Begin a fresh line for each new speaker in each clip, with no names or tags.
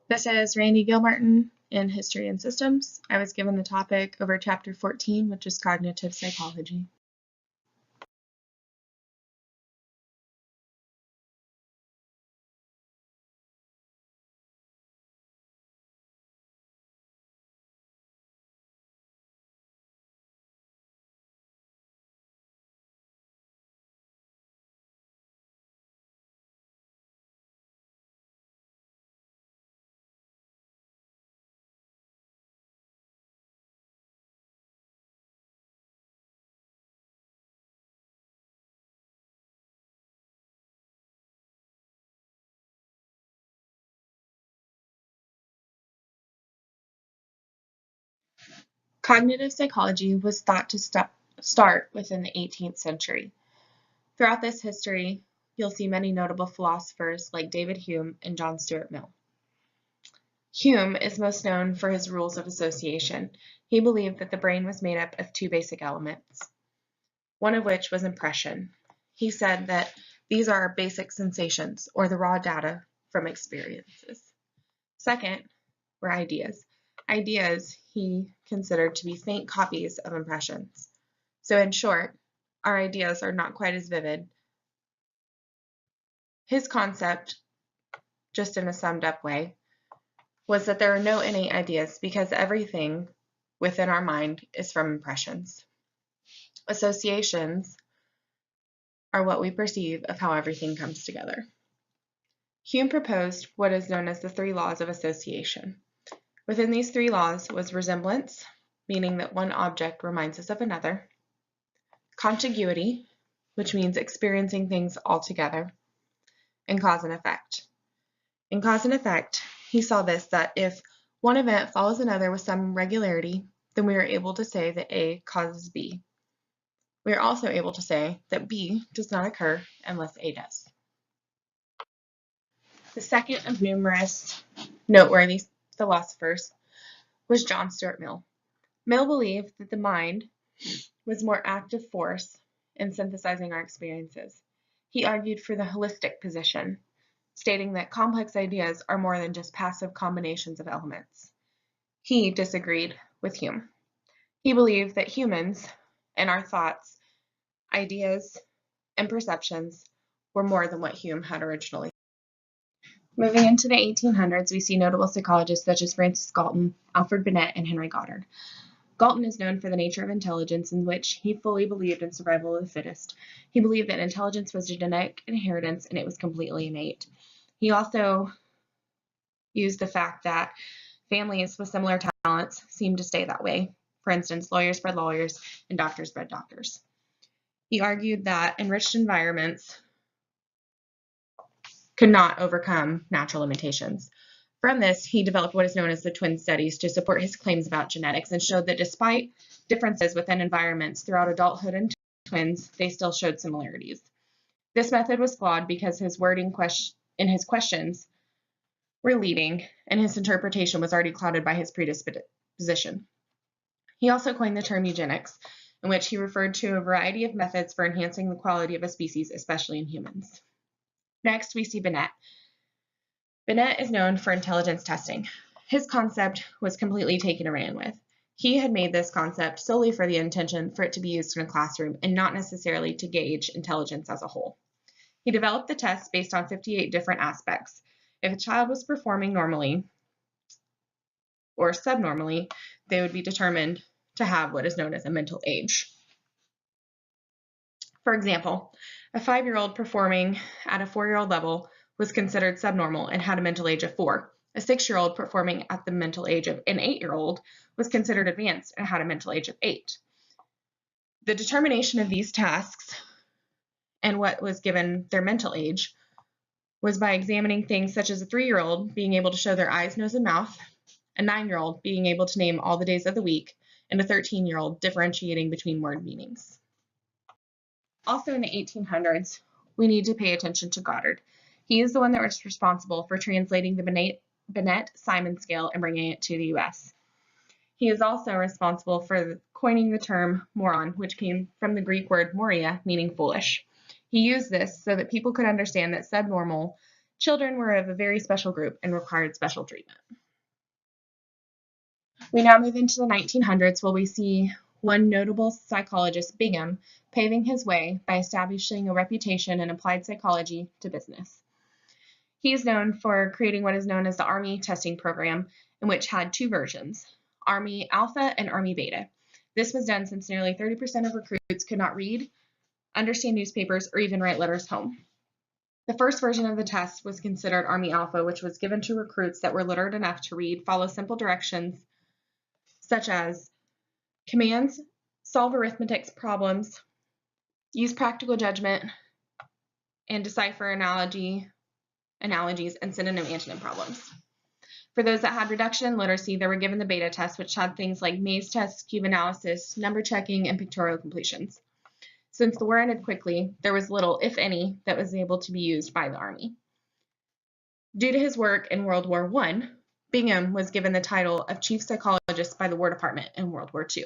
This is Randy Gilmartin in History and Systems. I was given the topic over Chapter 14, which is Cognitive Psychology. Cognitive psychology was thought to start within the 18th century. Throughout this history, you'll see many notable philosophers like David Hume and John Stuart Mill. Hume is most known for his rules of association. He believed that the brain was made up of two basic elements, one of which was impression. He said that these are our basic sensations, or the raw data from experiences. Second were ideas. Ideas he considered to be faint copies of impressions. So in short, our ideas are not quite as vivid. His concept, just in a summed up way, was that there are no innate ideas because everything within our mind is from impressions. Associations are what we perceive of how everything comes together. Hume proposed what is known as the three laws of association. Within these three laws was resemblance, meaning that one object reminds us of another, contiguity, which means experiencing things all together, and cause and effect. In cause and effect, he saw this, that if one event follows another with some regularity, then we are able to say that A causes B. We are also able to say that B does not occur unless A does. The second of numerous noteworthy philosophers was John Stuart Mill. Mill believed that the mind was more active force in synthesizing our experiences. He argued for the holistic position, stating that complex ideas are more than just passive combinations of elements. He disagreed with Hume. He believed that humans and our thoughts, ideas, and perceptions were more than what Hume had originally. Moving into the 1800s, we see notable psychologists such as Francis Galton, Alfred Binet, and Henry Goddard. Galton is known for the nature of intelligence, in which he fully believed in survival of the fittest. He believed that intelligence was a genetic inheritance and it was completely innate. He also used the fact that families with similar talents seem to stay that way. For instance, lawyers bred lawyers and doctors bred doctors. He argued that enriched environments could not overcome natural limitations. From this, he developed what is known as the twin studies to support his claims about genetics, and showed that despite differences within environments throughout adulthood and twins, they still showed similarities. This method was flawed because his wording in his questions were leading, and his interpretation was already clouded by his predisposition. He also coined the term eugenics, in which he referred to a variety of methods for enhancing the quality of a species, especially in humans. Next, we see Binet. Binet is known for intelligence testing. His concept was completely taken and ran with. He had made this concept solely for the intention for it to be used in a classroom and not necessarily to gauge intelligence as a whole. He developed the test based on 58 different aspects. If a child was performing normally or subnormally, they would be determined to have what is known as a mental age. For example, a 5-year-old performing at a 4-year-old level was considered subnormal and had a mental age of 4. A 6-year-old performing at the mental age of an 8-year-old was considered advanced and had a mental age of 8. The determination of these tasks and what was given their mental age was by examining things such as a 3-year-old being able to show their eyes, nose, and mouth, a 9-year-old being able to name all the days of the week, and a 13-year-old differentiating between word meanings. Also in the 1800s, we need to pay attention to Goddard. He is the one that was responsible for translating the Binet-Simon scale and bringing it to the US. He is also responsible for coining the term moron, which came from the Greek word moria, meaning foolish. He used this so that people could understand that subnormal Children were of a very special group and required special treatment. We now move into the 1900s, where we see one notable psychologist, Bingham, paving his way by establishing a reputation in applied psychology to business. He is known for creating what is known as the Army testing program, in which had two versions, Army Alpha and Army Beta. This was done since nearly 30% of recruits could not read, understand newspapers, or even write letters home. The first version of the test was considered Army Alpha, which was given to recruits that were literate enough to read, follow simple directions, such as commands, solve arithmetic problems, use practical judgment, and decipher analogies, and synonym-antonym problems. For those that had reduction in literacy, they were given the beta test, which had things like maze tests, cube analysis, number checking, and pictorial completions. Since the war ended quickly, there was little, if any, that was able to be used by the Army. Due to his work in World War I, Bingham was given the title of Chief Psychologist by the War Department in World War II.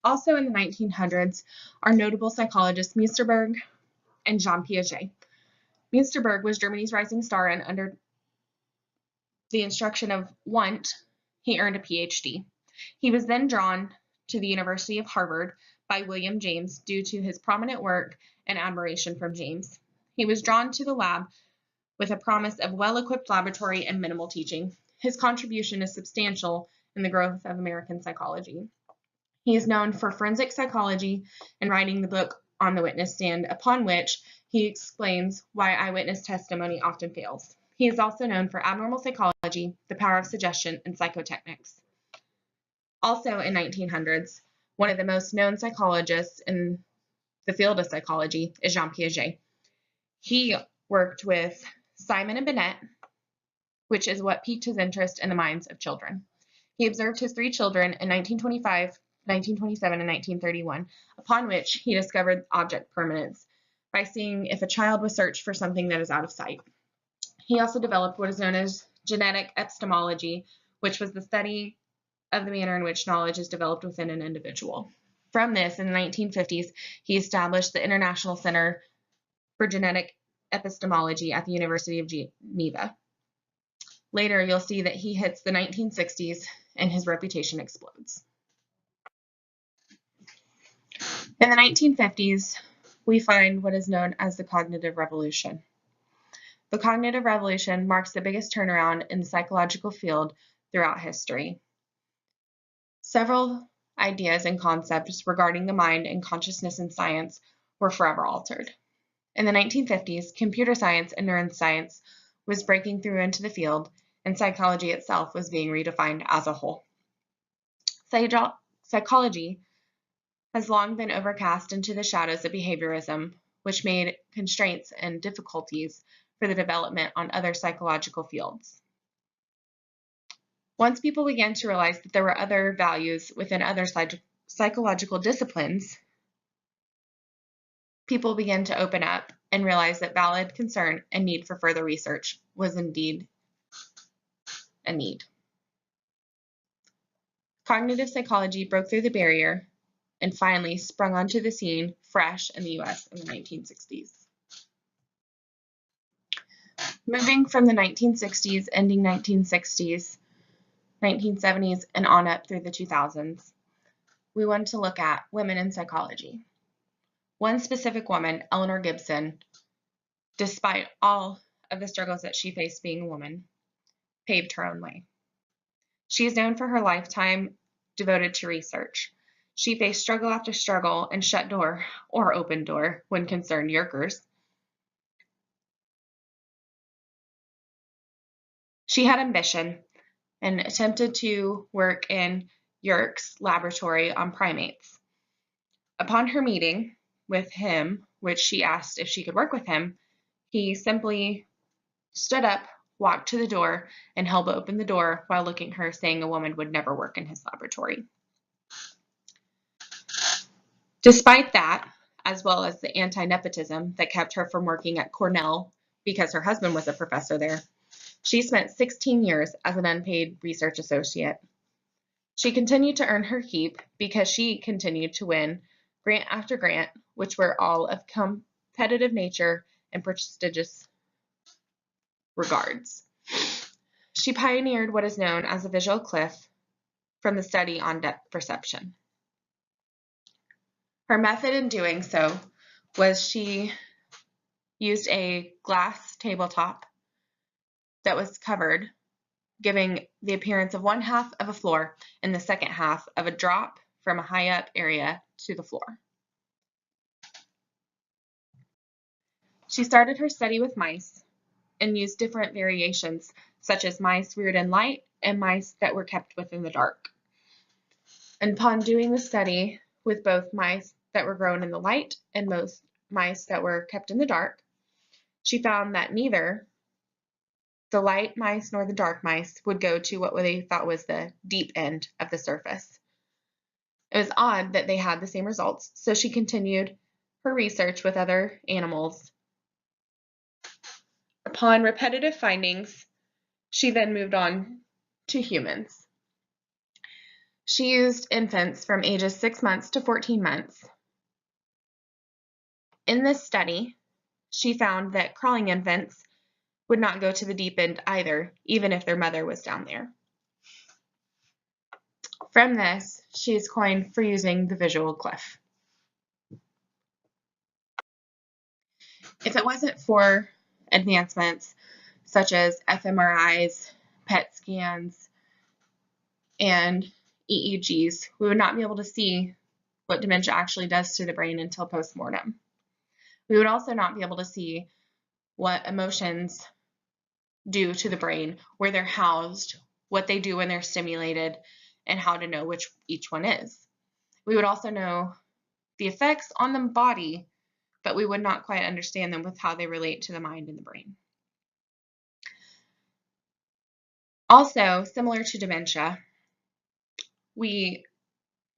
Also in the 1900s are notable psychologists Münsterberg and Jean Piaget. Münsterberg was Germany's rising star, and under the instruction of Wundt, he earned a PhD. He was then drawn to the University of Harvard by William James due to his prominent work and admiration from James. He was drawn to the lab with a promise of well-equipped laboratory and minimal teaching. His contribution is substantial in the growth of American psychology. He is known for forensic psychology and writing the book On the Witness Stand, upon which he explains why eyewitness testimony often fails. He is also known for abnormal psychology, the power of suggestion, and psychotechnics. Also in 1900s, one of the most known psychologists in the field of psychology is Jean Piaget. He worked with Simon and Binet, which is what piqued his interest in the minds of children. He observed his three children in 1925, 1927, and 1931, upon which he discovered object permanence by seeing if a child was searched for something that is out of sight. He also developed what is known as genetic epistemology, which was the study of the manner in which knowledge is developed within an individual. From this, in the 1950s, he established the International Center for Genetic Epistemology at the University of Geneva. Later, you'll see that he hits the 1960s and his reputation explodes. In the 1950s, we find what is known as the cognitive revolution. The cognitive revolution marks the biggest turnaround in the psychological field throughout history. Several ideas and concepts regarding the mind and consciousness in science were forever altered. In the 1950s, computer science and neuroscience was breaking through into the field, and psychology itself was being redefined as a whole. Psychology has long been overcast into the shadows of behaviorism, which made constraints and difficulties for the development on other psychological fields. Once people began to realize that there were other values within other psychological disciplines, people began to open up and realize that valid concern and need for further research was indeed a need. Cognitive psychology broke through the barrier and finally sprung onto the scene fresh in the US in the 1960s. Moving from the 1960s, ending 1960s, 1970s, and on up through the 2000s, we want to look at women in psychology. One specific woman, Eleanor Gibson, despite all of the struggles that she faced being a woman, paved her own way. She is known for her lifetime devoted to research. She faced struggle after struggle and shut door or open door when concerned Yerkers. She had ambition and attempted to work in Yerkes' laboratory on primates. Upon her meeting with him, which she asked if she could work with him, he simply stood up, walked to the door, and held open the door while looking at her, saying a woman would never work in his laboratory. Despite that, as well as the anti-nepotism that kept her from working at Cornell because her husband was a professor there, she spent 16 years as an unpaid research associate. She continued to earn her keep because she continued to win grant after grant, which were all of competitive nature and prestigious regards. She pioneered what is known as the visual cliff from the study on depth perception. Her method in doing so was she used a glass tabletop that was covered, giving the appearance of one half of a floor and the second half of a drop from a high up area to the floor. She started her study with mice and used different variations, such as mice reared in light and mice that were kept within the dark. And upon doing the study with both mice that were grown in the light and most mice that were kept in the dark, she found that neither the light mice nor the dark mice would go to what they thought was the deep end of the surface. It was odd that they had the same results, so she continued her research with other animals. Upon repetitive findings, she then moved on to humans. She used infants from ages 6 months to 14 months. In this study, she found that crawling infants would not go to the deep end either, even if their mother was down there. From this, she is coined for using the visual cliff. If it wasn't for advancements such as fMRIs, PET scans, and EEGs, we would not be able to see what dementia actually does to the brain until postmortem. We would also not be able to see what emotions do to the brain, where they're housed, what they do when they're stimulated, and how to know which each one is. We would also know the effects on the body, but we would not quite understand them with how they relate to the mind and the brain. Also, similar to dementia, we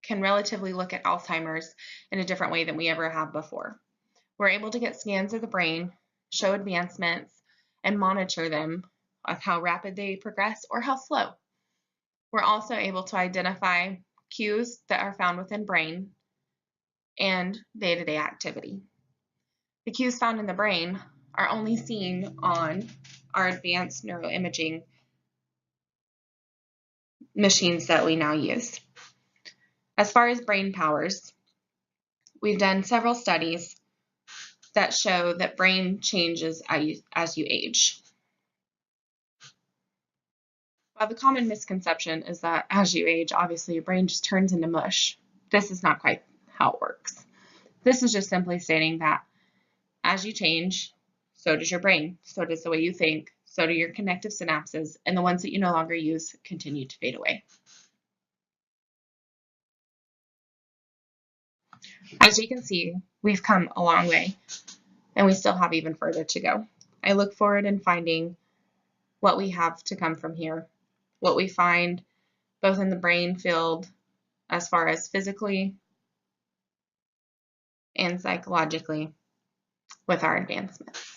can relatively look at Alzheimer's in a different way than we ever have before. We're able to get scans of the brain, show advancements, and monitor them of how rapid they progress or how slow. We're also able to identify cues that are found within brain and day-to-day activity. The cues found in the brain are only seen on our advanced neuroimaging machines that we now use. As far as brain powers, we've done several studies that show that brain changes as you age. While the common misconception is that as you age, obviously your brain just turns into mush, this is not quite how it works. This is just simply stating that as you change, so does your brain, so does the way you think, so do your connective synapses, and the ones that you no longer use continue to fade away. As you can see, we've come a long way, and we still have even further to go. I look forward in finding what we have to come from here, what we find both in the brain field as far as physically and psychologically with our advancements.